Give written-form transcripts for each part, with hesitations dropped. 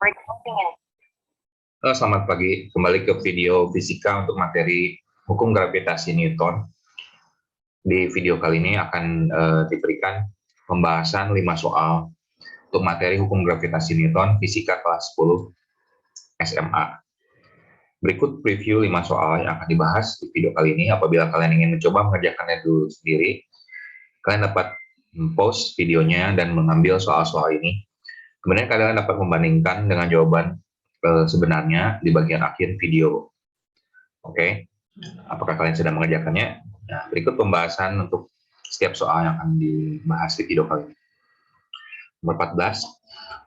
Halo, selamat pagi. Kembali ke video fisika untuk materi hukum gravitasi Newton. Di video kali ini akan diberikan pembahasan 5 soal untuk materi hukum gravitasi Newton fisika kelas 10 SMA. Berikut preview 5 soal yang akan dibahas di video kali ini. Apabila kalian ingin mencoba mengerjakannya dulu sendiri, kalian dapat pause videonya dan mengambil soal-soal ini. Kemudian kalian dapat membandingkan dengan jawaban sebenarnya di bagian akhir video. Oke, apakah kalian sedang mengerjakannya? Nah, berikut pembahasan untuk setiap soal yang akan dibahas di video kali ini. Nomor 14,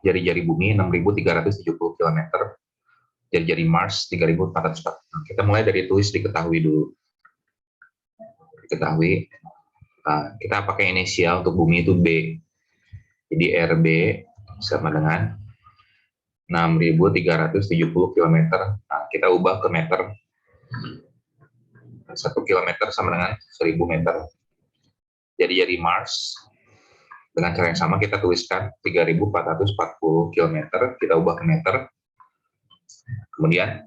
jari-jari bumi 6.370 km, jari-jari Mars 3.440. Kita mulai dari tulis diketahui dulu. Diketahui, kita pakai inisial untuk bumi itu B. Jadi RB sama dengan 6.370 km. Nah, kita ubah ke meter. 1 km sama dengan 1000 meter. Jadi Mars dengan cara yang sama kita tuliskan 3.440 km, kita ubah ke meter. Kemudian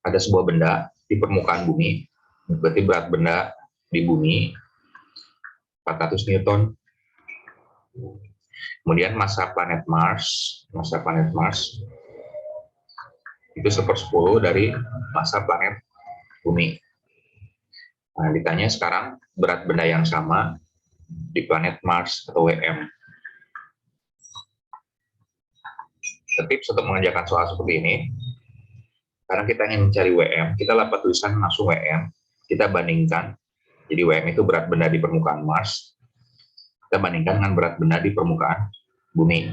ada sebuah benda di permukaan bumi, berarti berat benda di bumi 400 Newton. Kemudian massa planet Mars itu 1/10 dari massa planet bumi. Nah, ditanya sekarang berat benda yang sama di planet Mars atau WM. Tips untuk mengerjakan soal seperti ini, karena kita ingin mencari WM, kita dapat tulisan langsung WM, kita bandingkan. Jadi WM itu berat benda di permukaan Mars, kita bandingkan dengan berat benda di permukaan bumi.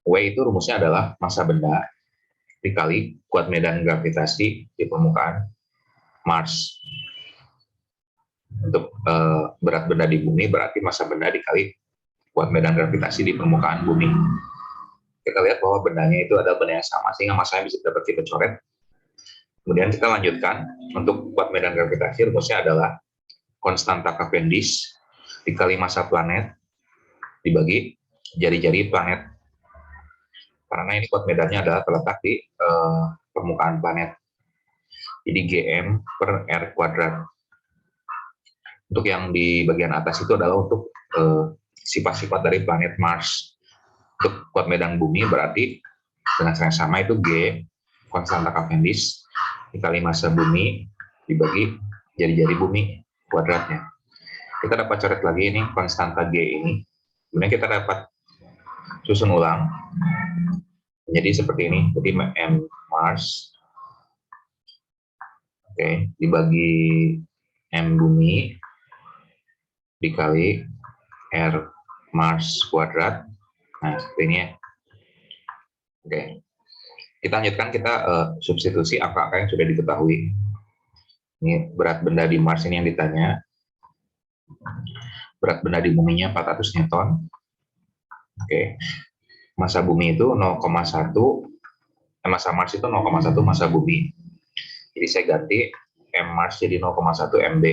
W itu rumusnya adalah massa benda dikali kuat medan gravitasi di permukaan Mars. Untuk berat benda di bumi berarti massa benda dikali kuat medan gravitasi di permukaan bumi. Kita lihat bahwa bendanya itu adalah benda yang sama, sehingga massanya bisa dapat kita coret. Kemudian kita lanjutkan, untuk kuat medan gravitasi rumusnya adalah konstanta Cavendish dikali massa planet dibagi jari-jari planet. Karena ini kuat medannya adalah terletak di permukaan planet. Jadi GM per R kuadrat. Untuk yang di bagian atas itu adalah untuk sifat-sifat dari planet Mars. Untuk kuat medan bumi berarti dengan cara yang sama itu G konstanta Cavendish dikali massa bumi dibagi jari-jari bumi kuadratnya. Kita dapat coret lagi ini konstanta G ini. Kemudian kita dapat susun ulang. Jadi seperti ini. Jadi M Mars dibagi M bumi dikali R Mars kuadrat. Nah, seperti ini ya. Kita lanjutkan, kita substitusi angka-angka yang sudah diketahui. Ini berat benda di Mars ini yang ditanya. Berat benda di buminya 400 Newton. Massa bumi itu 0,1, massa Mars itu 0,1 massa bumi. Jadi saya ganti M Mars jadi 0,1 MB.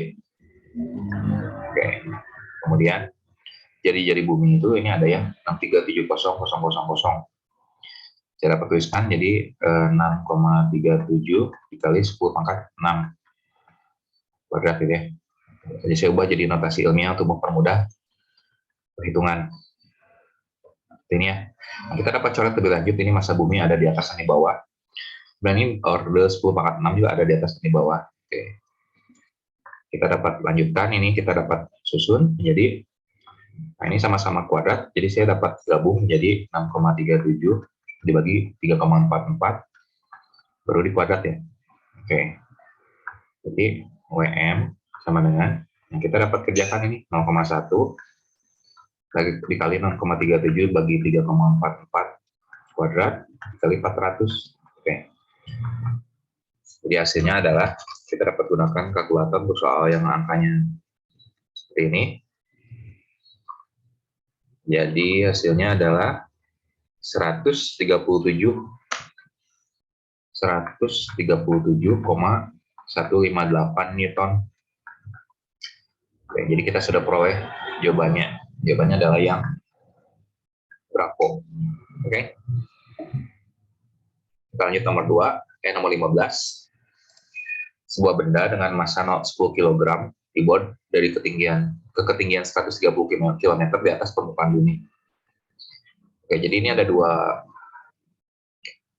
Kemudian jari-jari bumi itu ini ada yang 6.370.000. Saya dapat tuliskan jadi 6,37 dikali 10 pangkat 6 kuadrat gitu ya. Jadi saya ubah jadi notasi ilmiah untuk mempermudah perhitungan. Ini ya. Nah, kita dapat coret lebih lanjut, ini massa bumi ada di atas dan di bawah. Dan ini order 10 pangkat 6 juga ada di atas dan di bawah. Kita dapat lanjutkan, ini kita dapat susun menjadi, nah ini sama-sama kuadrat, jadi saya dapat gabung menjadi 6,37 dibagi 3,44 baru di kuadrat ya. Jadi WM sama dengan yang kita dapat kerjakan ini 0,1 dikali 0,37 bagi 3,44 kuadrat dikali 400. Jadi hasilnya adalah kita dapat gunakan kalkulator untuk soal yang angkanya seperti ini. Jadi hasilnya adalah 137,158 Newton. Jadi kita sudah peroleh jawabannya. Jawabannya adalah yang Bravo. Kita lanjut nomor 15. Sebuah benda dengan massa 10 kg dibuat dari ketinggian 130 km di atas permukaan bumi. Oke, jadi ini ada dua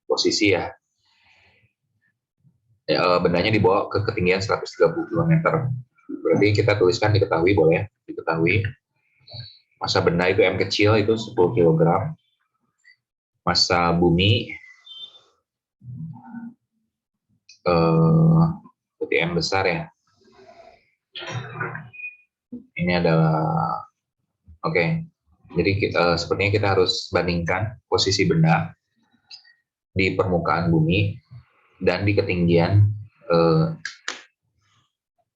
posisi ya. Bendanya dibawa ke ketinggian 130 km. Berarti kita tuliskan diketahui, boleh diketahui. Massa benda itu M kecil itu 10 kg. Massa bumi berarti M besar ya. Ini adalah oke. Jadi sepertinya kita harus bandingkan posisi benda di permukaan bumi dan di ketinggian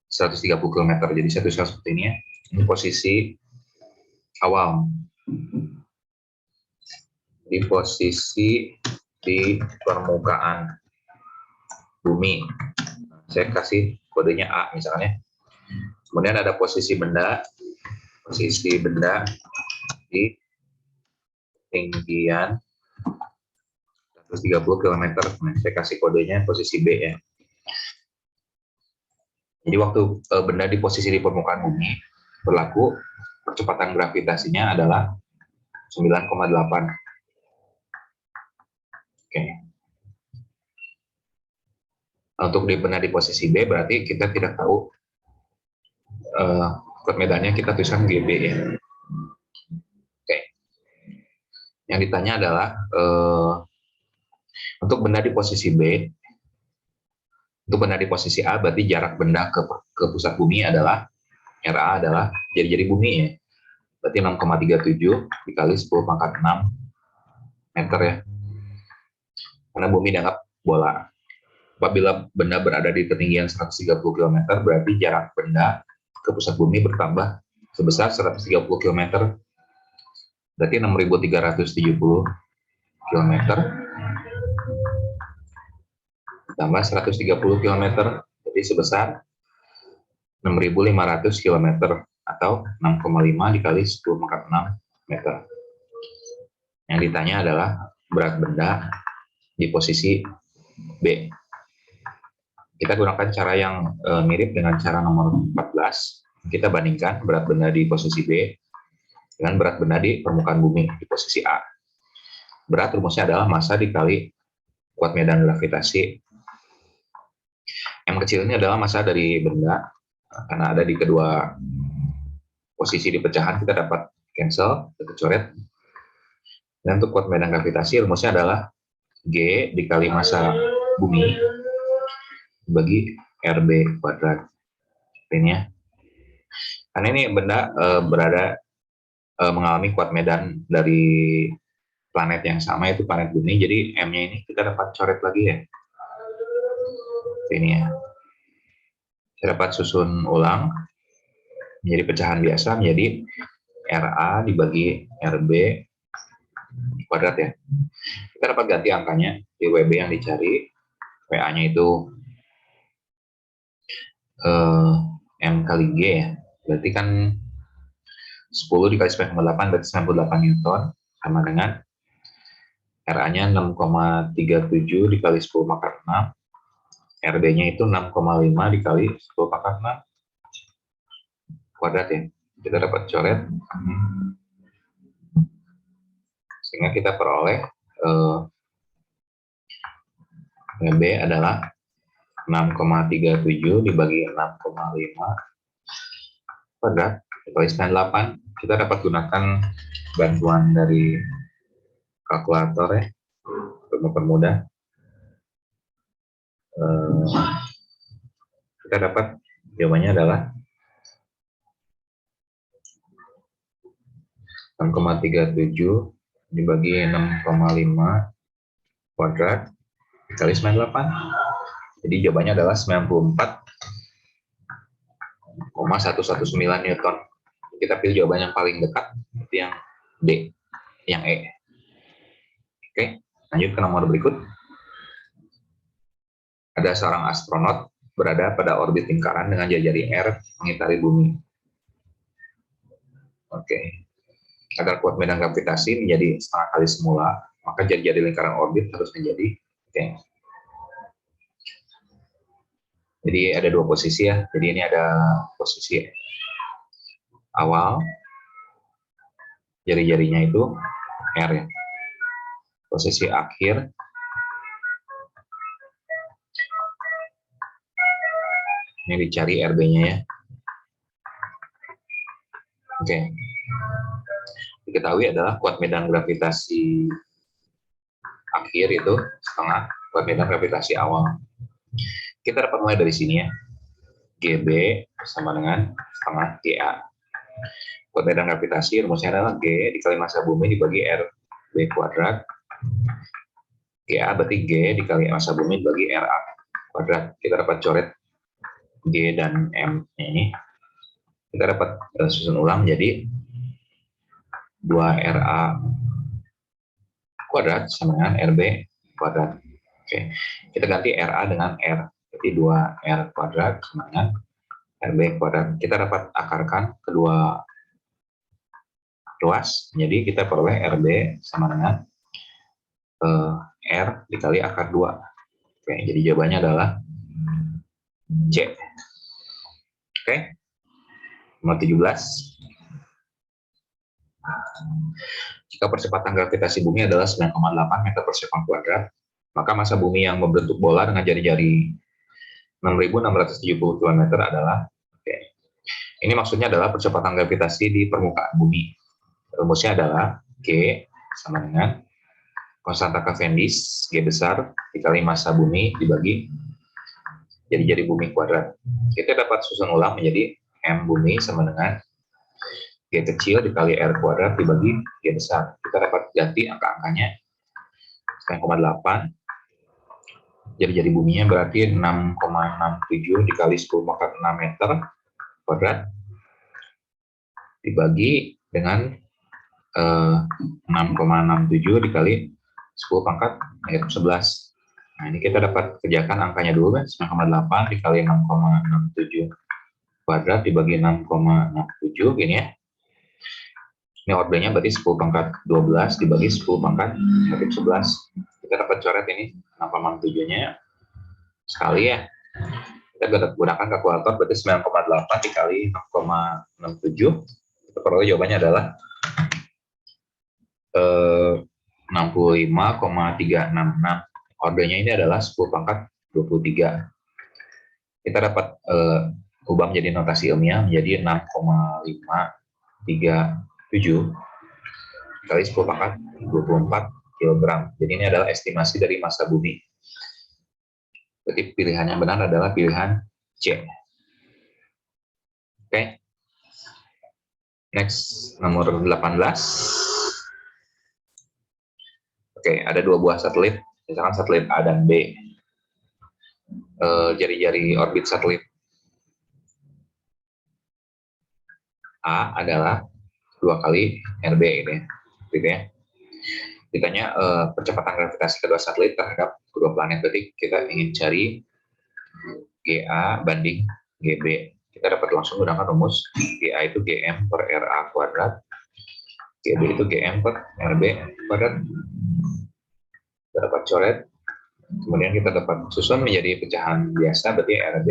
130 km. Jadi saya tuliskan seperti ini ya. Ini posisi awal. Di posisi di permukaan bumi. Saya kasih kodenya A misalnya. Kemudian ada posisi benda di ketinggian 130 km. Nah, saya kasih kodenya posisi B ya. Jadi waktu benda di posisi di permukaan bumi berlaku percepatan gravitasinya adalah 9,8. Oke. Untuk di benda di posisi B berarti kita tidak tahu kode medannya, kita tuliskan GB ya. Oke. Yang ditanya adalah untuk benda di posisi B, untuk benda di posisi A berarti jarak benda ke pusat bumi adalah RA adalah jari-jari bumi ya. Berarti 6,37 dikali 10 pangkat 6 meter ya. Karena bumi dianggap bola. Apabila benda berada di ketinggian 130 km, berarti jarak benda ke pusat bumi bertambah sebesar 130 km. Berarti 6.370 km tambah 130 km, jadi sebesar 6.500 km atau 6,5 dikali 10 pangkat 6 meter. Yang ditanya adalah berat benda di posisi B. Kita gunakan cara yang mirip dengan cara nomor 14. Kita bandingkan berat benda di posisi B dengan berat benda di permukaan bumi di posisi A. Berat rumusnya adalah massa dikali kuat medan gravitasi. M kecil ini adalah massa dari benda, karena ada di kedua posisi di pecahan kita dapat cancel, kita coret. Dan untuk kuat medan gravitasi rumusnya adalah G dikali massa bumi bagi RB kuadrat. Ini ya. Karena ini benda berada mengalami kuat medan dari planet yang sama, yaitu planet bumi, jadi M-nya ini kita dapat coret lagi ya. Ini ya. Saya dapat susun ulang menjadi pecahan biasa menjadi RA dibagi RB kuadrat ya. Kita dapat ganti angkanya di WB yang dicari, WA-nya itu M kali G ya. Berarti kan 10 dikali 9,8 berarti 98 Newton, sama dengan RA-nya 6,37 dikali 10 pangkat 6, RB-nya itu 6,5 dikali 10 pangkat 6 kuadrat ya. Kita dapat coret, sehingga kita peroleh RB adalah 6,37 dibagi 6,5 kuadrat dikali 98. Kita dapat gunakan bantuan dari kalkulator ya untuk mempermudah. Kita dapat jawabannya adalah 6,37 dibagi 6,5 kuadrat dikali 98. Jadi jawabannya adalah 94,119 Newton. Kita pilih jawaban yang paling dekat, itu yang D, yang E. Oke, lanjut ke nomor berikut. Ada seorang astronot berada pada orbit lingkaran dengan jari-jari R mengitari bumi. Oke. Agar kuat medan gravitasi menjadi setengah kali semula, maka jari-jari lingkaran orbit harus menjadi Oke. Jadi ada dua posisi ya. Jadi ini ada posisi awal, jari-jarinya itu R ya. Posisi akhir, ini dicari RB-nya ya. Oke. Diketahui adalah kuat medan gravitasi akhir itu setengah kuat medan gravitasi awal. Kita dapat mulai dari sini ya. GB sama dengan setengah GA. Kuat medan gravitasi rumusnya adalah G dikali massa bumi dibagi RB kuadrat. GA berarti G dikali massa bumi dibagi RA kuadrat. Kita dapat coret G dan M ini. Kita dapat susun ulang jadi 2RA kuadrat sama dengan RB kuadrat. Oke, kita ganti RA dengan R. Jadi 2R kuadrat sama dengan RB kuadrat. Kita dapat akarkan kedua ruas. Jadi kita peroleh RB sama dengan R dikali akar 2. Oke, jadi jawabannya adalah C. Oke, nomor 17. Jika percepatan gravitasi bumi adalah 9,8 meter per sekon kuadrat, maka massa bumi yang membentuk bola dengan jari-jari 6.670 km adalah, oke. Ini maksudnya adalah percepatan gravitasi di permukaan bumi. Rumusnya adalah G sama dengan konstanta Cavendish, G besar, dikali massa bumi dibagi jari-jari bumi kuadrat. Kita dapat susun ulang menjadi M bumi sama dengan G kecil dikali R kuadrat dibagi G besar. Kita dapat ganti angka-angkanya 9,8. Jari-jari buminya berarti 6,67 dikali 10 pangkat 6 meter kuadrat dibagi dengan 6,67 dikali 10 pangkat negatif 11. Nah, ini kita dapat kerjakan angkanya dulu, 9,8 dikali 6,67 kuadrat dibagi 6,67 gini ya. Ini ordernya berarti 10 pangkat 12 dibagi 10 pangkat negatif 11. Kita dapat coret ini 6,67-nya sekali ya. Kita gunakan kalkulator berarti 9,8 dikali 6,67. Kita peroleh jawabannya adalah 65,366. Ordernya ini adalah 10 pangkat 23. Kita dapat ubah menjadi notasi ilmiah menjadi 6,537 kali 10 pangkat 24 kg. Jadi ini adalah estimasi dari massa bumi. Berarti pilihan yang benar adalah pilihan C. Oke. Next, nomor 18. Oke, ada dua buah satelit. Misalkan satelit A dan B. Jari-jari orbit satelit A adalah 2 kali RB ini, gitu ya. Ditanya percepatan gravitasi kedua satelit terhadap kedua planet, berarti kita ingin cari GA banding GB. Kita dapat langsung gunakan rumus GA itu GM per RA kuadrat, GB itu GM per RB kuadrat. Kita dapat coret, kemudian kita dapat susun menjadi pecahan biasa, berarti RB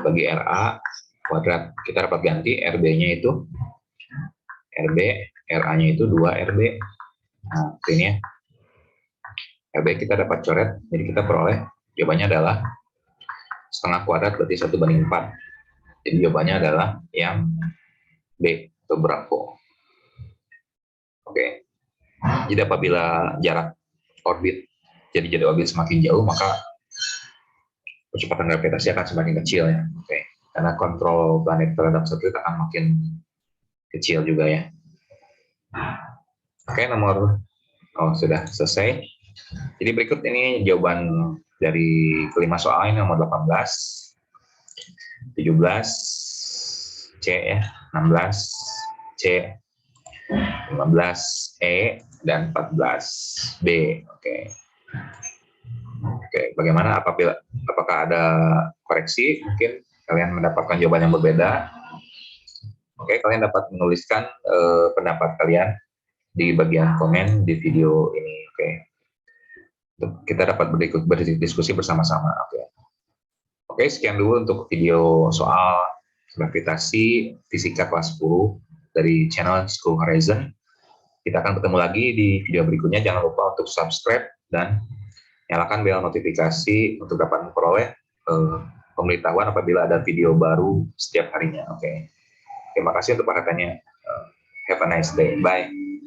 bagi RA kuadrat. Kita dapat ganti RB-nya itu RB, RA-nya itu 2RB. Nah, ini ya. RB kita dapat coret, jadi kita peroleh jawabannya adalah setengah kuadrat berarti 1/4. Jadi jawabannya adalah yang B atau Bravo. Oke. Jadi apabila jarak orbit jadi orbit semakin jauh, maka kecepatan gravitasi akan semakin kecil ya. Oke. Karena kontrol planet terhadap satelit akan makin kecil juga ya. Oke, sudah selesai. Jadi berikut ini jawaban dari kelima soal ini, nomor 18, 17, C ya, 16, C, 15, E, dan 14, B. Oke. Bagaimana apakah ada koreksi? Mungkin kalian mendapatkan jawaban yang berbeda. Oke, kalian dapat menuliskan pendapat kalian di bagian komen di video ini. Oke. kita dapat berdiskusi bersama-sama. Oke, sekian dulu untuk video soal gravitasi fisika kelas 10 dari channel School Horizon. Kita akan ketemu lagi di video berikutnya. Jangan lupa untuk subscribe dan nyalakan bel notifikasi untuk dapat memperoleh pemberitahuan apabila ada video baru setiap harinya. Oke. Terima kasih untuk perhatiannya. Have a nice day. Bye.